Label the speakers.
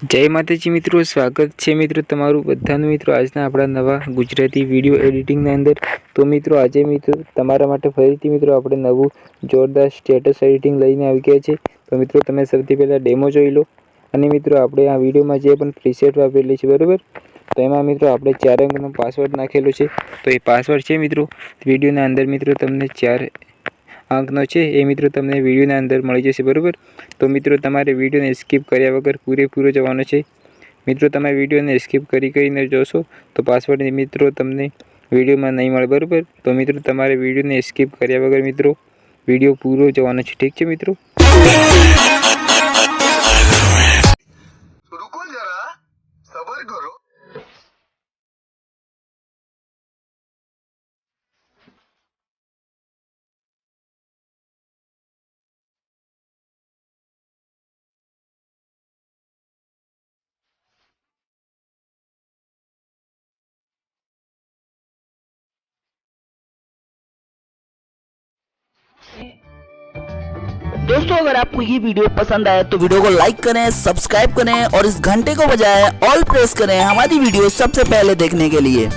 Speaker 1: जय माताजी मित्रों, स्वागत है मित्रों तमारू बधानु मित्रों आजना आपड़ा नवा गुजराती विडियो एडिटिंग अंदर। तो मित्रों आज मित्रों तमारा माटे फरीथी मित्रों आपणे नवुं जोरदार स्टेटस एडिटिंग लईने आवी गया छे। तो मित्रों तमे सौथी पहेला डेमो जोई लो अने मित्रों आपणे आ विडियोमां जे पण प्रीसेट वापरेली छे बरोबर। तो एमां मित्रों आपणे 4 अंकनो पासवर्ड नाखेलो छे। तो ए पासवर्ड छे मित्रों विडियोना अंदर मित्रों तमने 4 अंकनो छे ए मित्रों तमने विडियोना अंदर मळी जशे बरोबर। तो मित्रों तमारे विडियोने स्कीप कर्या वगर पूरेपूरो जवानो छे। मित्रों तमे विडियोने स्कीप करीने जोशो तो पासवर्ड मित्रों तमने विडियोमां नहीं मळे बरोबर। तो मित्रों तमारे विडियोने स्कीप कर्या वगर मित्रों विडियो पूरो जवानो छे। ठीक छे मित्रों।
Speaker 2: रुको जरा सबर करो।
Speaker 3: दोस्तों अगर आपको ये वीडियो पसंद आए तो वीडियो को लाइक करें, सब्सक्राइब करें और इस घंटे को बजाय ऑल प्रेस करें हमारी वीडियो सबसे पहले देखने के लिए।